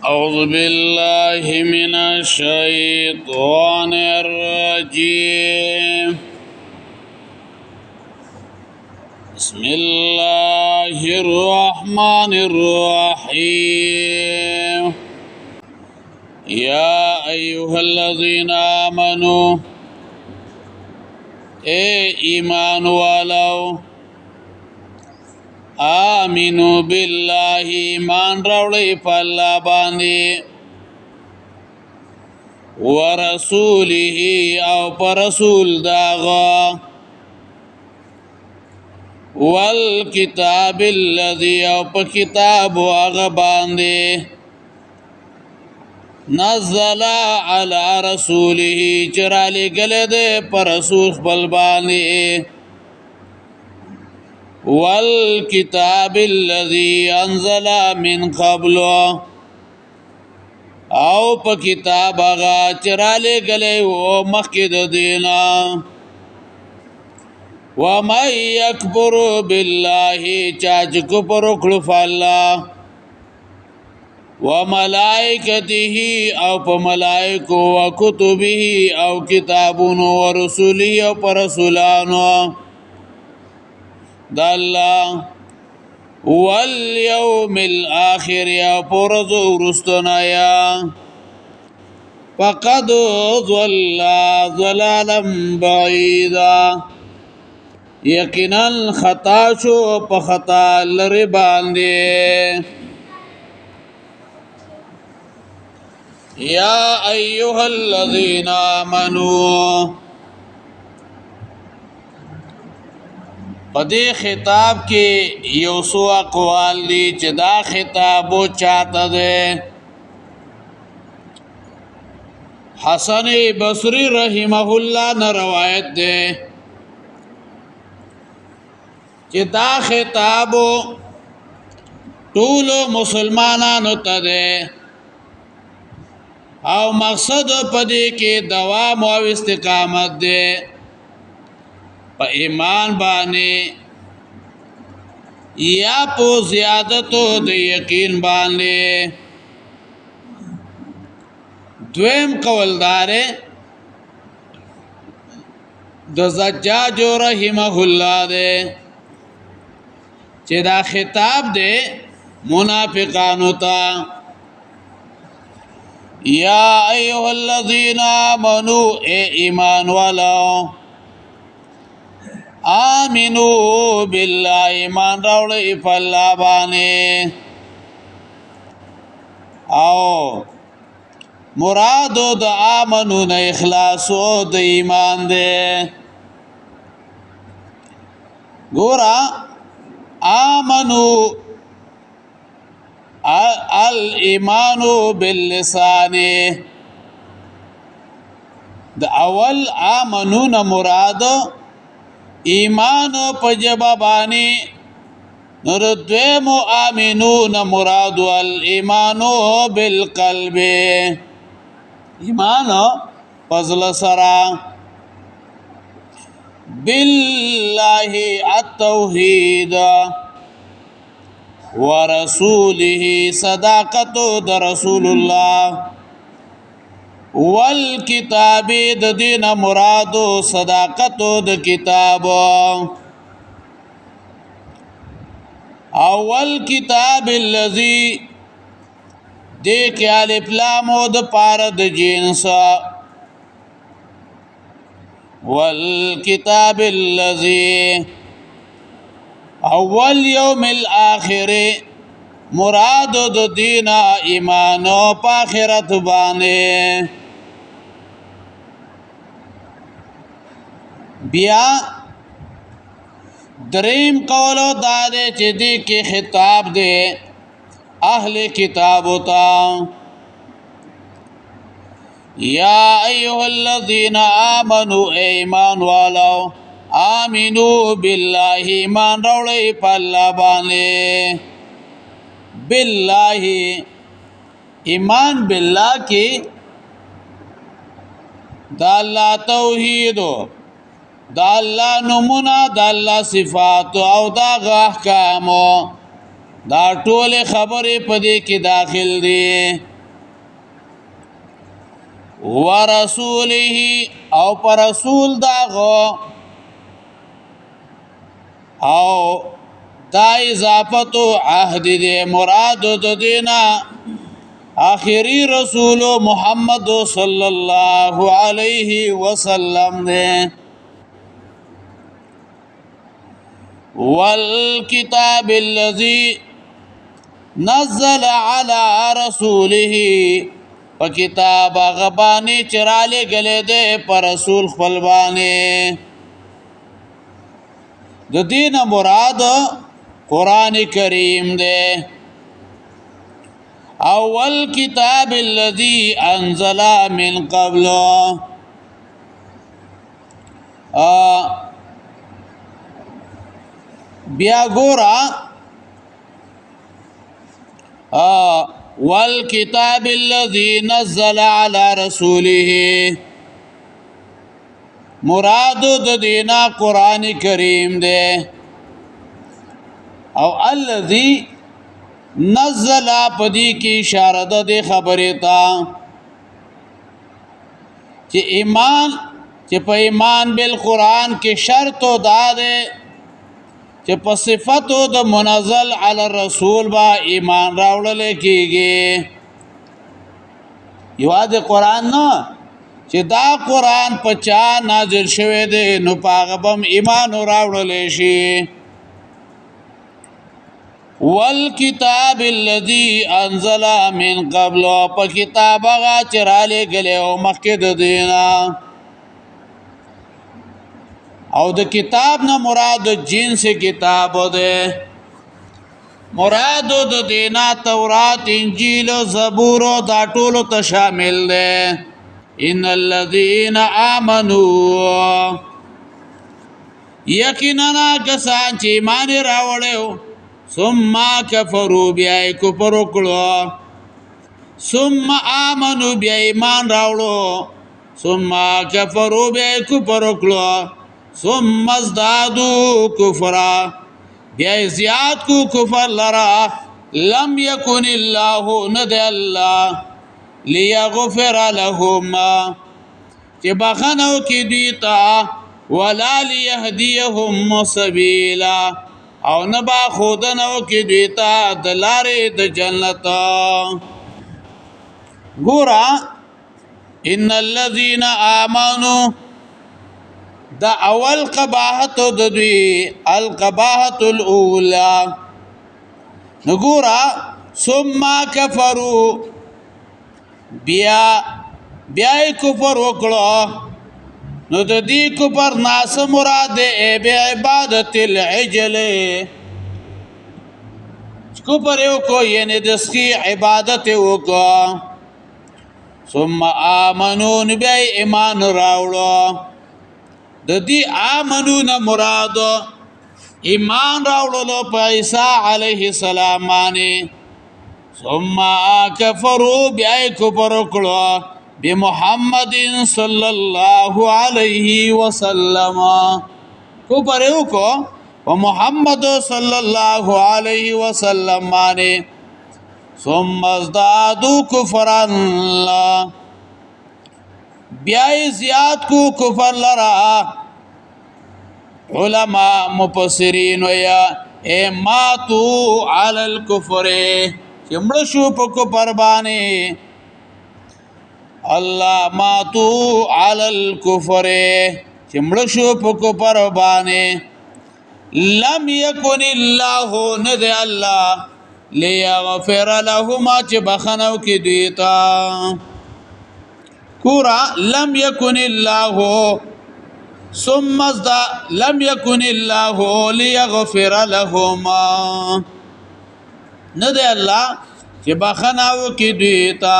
أعوذ بالله من الشيطان الرجيم. بسم الله الرحمن الرحيم. يا أيها الذين آمنوا إيمان والو آمنوا بالله ایمان راوړی په الله باندې ورسوله او پر رسول داغه والکتاب الذي او په کتاب هغه باندې نزل على رسوله چرالی گلد پر رسول خپل باندې والکتاب الذي انزل من قبل او په کتاب هغه چرالی گلی و مخکې د دینا ومن یکبر بالله چاچ کفر وکړو فالله وملائکته او په ملائکو وکتبه او کتابونو ورسوله او پر رسولانو د الله والیوم الاخر یا پرز ورستنایا فقد ضل ضلالا بعیدا یقینا خطا شو په خطا لري باندې یا ایها الذین آمنوا پدې خطاب کې یو څو اقوال دي چې دا خطاب او چاته ده حسن بصری رحمه الله نه روایت ده چې دا خطاب ټول مسلمانانو ته ده او مقصد پدې کې دوام او استقامت ده په ایمان باندې یا په زیادتو د یقین باندې دویم قولدار د زجاج رحمه الله ده چې دا خطاب ده منافقانو ته یا ایها الذین آمنوا ایمان والو آمنو بالله ایمان راوړی په الله باندې او مراد د امنو نه اخلاص او د ایمان ده ګورا امنو الایمان باللسان د اول امنو نه مراد ایمان په جوابانی نور دویم آمنون مراد الایمان بالقلب ایمان فضل سرا بالله التوحید ورسوله صداقت د رسول الله والکتاب د دین مراد صداقت د کتاب اول کتاب الذی دیکھ الف لام د پار د جنس والکتاب الذی اول یوم الاخر مراد د دین ایمان او آخرت باندې بیا دریم قولو داده چې دی کې خطاب دی اهل کتاب ہوتا یا ایها الذین آمنوا ایمان والو آمنو بالله ایمان راوړی په الله باندې بالله ایمان بالله کې دا الله توحید دا الله نمونه دا الله صفات او دا احکام دا ټول خبرې په دې کې داخل دي ورسوله او پر رسول داغو او دا اضافت عهد دے مراد د دینا آخری رسول محمد صلی اللہ علیہ وسلم دے والکتاب الذی نزل على رسوله و کتاب غبانی چرالے گلے دے پر رسول خپلبانے د دین مراد قرآن کریم دے اول کتاب الذی انزل من قبل بیا گورا والکتاب الذی نزل على رسوله مراد د دینا قرآن کریم دے او الذی نزل پدی کی اشارہ دے خبری تا کہ ایمان چې په ایمان بالقرآن کې شرط و دا دے چې په صفتو د منزل علی الرسول با ایمان راوړل کېږي یواد قرآن نه چې دا قرآن په چا نازل شوی دی نو پاغه بم ایمان راوړل شي والکتاب الذی انزل من قبل په کتاب هغه چراله غلې او مخکې د دینا او د کتاب نه مراد جنس کتاب ده مراد د دینا تورات انجیل زبور دا ټول ته شامل ده ان الذين امنوا یقینا کسان چې ایمان راوړل ثم كفروا بیا کفر وکړو ثم امنوا بیا ایمان راوړو ثم كفروا بیا کفر وکړو ثم ازدادوا کفرا بیا زیاد کو کفر لرا لم یکن الله ند الله لیغفر لهم چې بخنو کې دیتا ولا لیهدیهم سبیلا او نبا خودنو کې دیتا دلاره د جنت ګورا ان الذين امنوا دا اول قباحت د دوی القباحت الاولى نګورا ثم كفروا بیا کفر وکړو نو د دې کفر ناس مراد به عبادت العجل کفر یو کو یعنی د سکی عبادت وکړو ثم آمنوا بیا ایمان راوړو د دې آمنو نه مراد ایمان راوړلو په عیسی علیه السلام باندې ثم كفروا بیا کفر وکړو بمحمد صلی الله علیه وسلم کفر وکړو او محمد صلی الله علیه وسلم باندې ثم ازدادوا کفرا بیا زیاد کو کفر لرا علماء مفسرین ویا اے ماتو علی الکفر چمړ شو په کفر باندې الله ماتو علی الکفر چمړ شو په کفر باندې لم یکن الله ند الله لیغفر لهما چې بخنو کې دیتا کورا لم یکن الله ثم لم یکن الله لیغفر لهما نه دی الله چې بخناو کې دیتا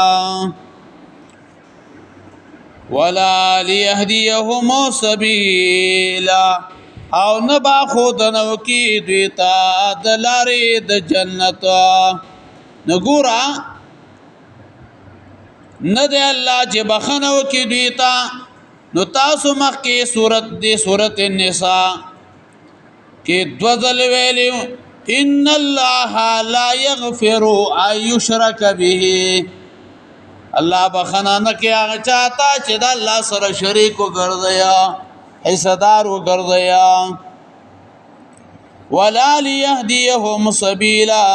ولا لیهدیهم سبیلا او نه با خودنو کې دیتا د لارې د جنت نګورا نه دی الله چې بخنو کې دیتا نو تاسو مخکې سورت النساء کې دوزل ویلیو ان الله لا يغفر ان يشرك به الله بخنه نه کوي هغه چاته چې د الله سره شریک وګرځیا حصدار وګرځیا ولا ليهديهم سبيلا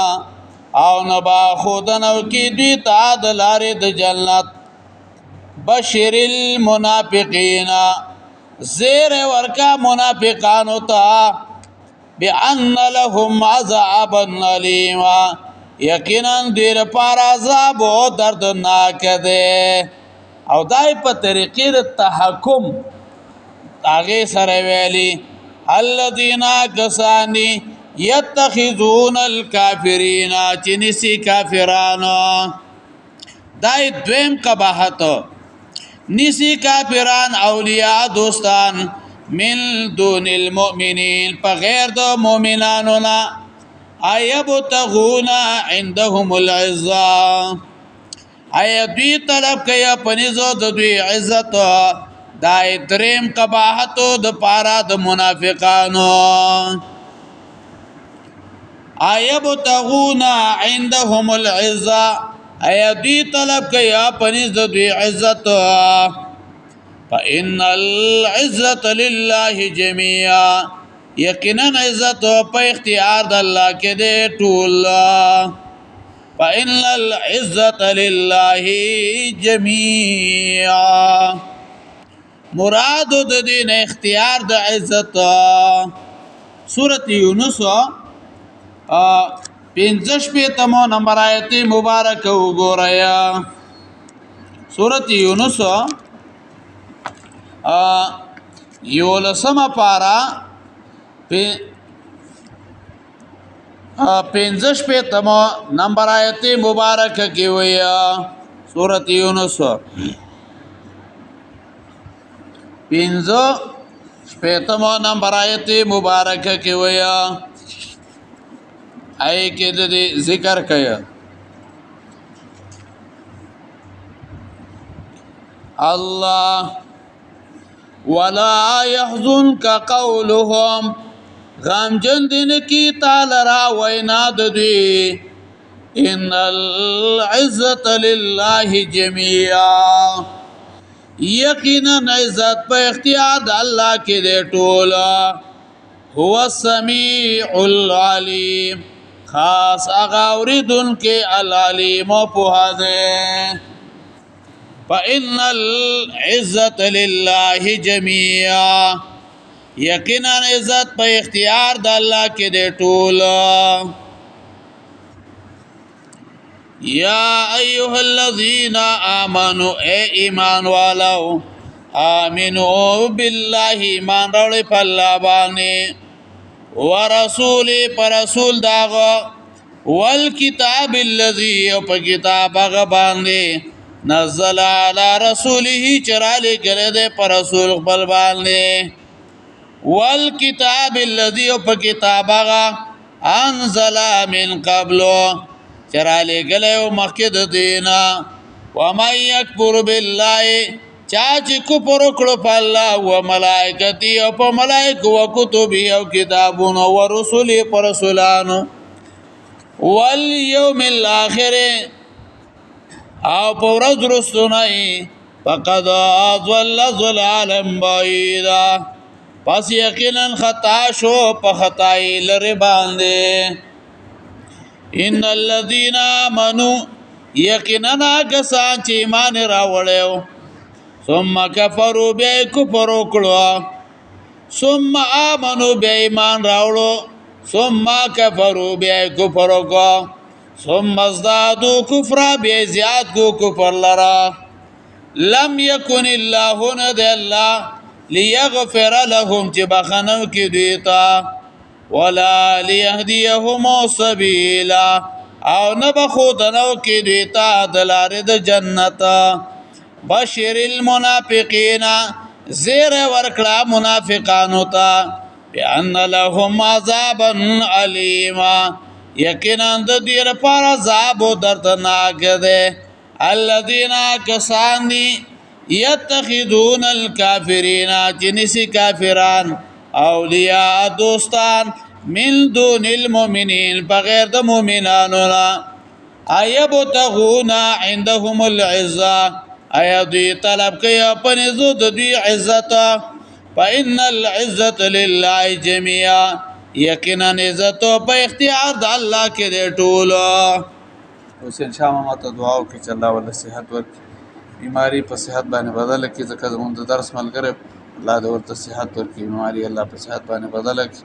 او نبا خودنو کی دوی تا د لارې د جنت بشر المنافقین زیر ورکا منافقانو تا بأن لهم عذابا الیما یقینا دیر پار عذاب و دردناک دے او دای په طریقې د تحکم هغه سره ویلي الذين كساني يتخذون الكافرين چنسی کافرانو دای دویم قباحت نسی کافران اولیاء دوستان من دون المؤمنین په غیر د مؤمنانو نه ایبتغون عندهم العزه ای دوی طلب کیا پنیزو د دوی عزت دای دریم قباحت د پارا د منافقانو ایبتغون عندهم العزه ای دوی طلب کیا پنیز د دوی عزت فإن العزة لله جميعا یقینا عزت په اختیار د الله کې دی ټول فإن العزة لله جميعا مراد د دین اختیار د عزت سورۃ یونس 55 نمبر آیت مبارک وګورئ سورۃ یونس یولسمه پارا 55 نمبر آیت مبارک کې ویا سورۃ یونس 55 نمبر آیت مبارک کې ویا آی کې د ذکر کیا الله ولا يحزنك قولهم غم جندن کی تعالی را وینا د دوی ان العزت لله جميعا یقینا عزت په اختیار د الله کې دی ټول هو السميع العليم خاص هغه اوریدون کې العلیم په هده فإن العزت لله جميعا یقینا عزت په اختیار د الله کې دی ټول یا ایها الذین آمنوا اے ایمان والو آمنوا بالله ایمان راوړئ په الله باندې ورسول پر رسول داغه والکتاب الذی او په کتاب هغه باندې نزل علی رسوله چراله کړه دې پر رسول خپل باندې والکتاب الذی او په کتاب هغه انزل من قبل چراله کړه مخکې د دینا ومن یکفر بالله چاچ کفر وکړو په الله او ملائکتی او په ملائکه او کتب او کتابونو او رسول پر رسولانو والیوم الاخر او په ورځ رسونای فقد اضل ضلالا بعیدا پس یقینا خطا شو په خدای لره باندې ان الذين آمنوا یقینا کسان چې ایمان راوړیو ثم كفروا بیا کفر وکړو ثم آمنوا بیا ایمان راوړو ثم كفروا بیا کفر وکړو ثم ازدادوا كفر بیا زیات کو کفر لرا لم يكن الله ند الله ليغفر لهم چې بخنو کې دیتا ولا ليهديهم سبيلا او نبخودنو کې دیتا دلاره د جنت بشر المنافقین زیر ورکړه منافقانو ته بان لهم عذابا الیما یقینا د دې لپاره عذاب دردناک دی الذين كساني يتخذون الكافرين جنسي کافران اولیاء دوستان من دون المؤمنین بغیر د مؤمنانو ایبتغون عندهم العزه ایا دوی طلب کوي په نزو د دوی عزت فإن العزة لله جميعا یقینا عزت په اختیار د الله کې دی ټول. اوس ان شاء الله ماته دعا وکړئ چې الله ول صحت ورکړي بیماری په صحت باندې بدل کړي ځکه زموږ د درس ملګری الله د ورته صحت ورکړي بیماری الله په صحت باندې بدل کړي.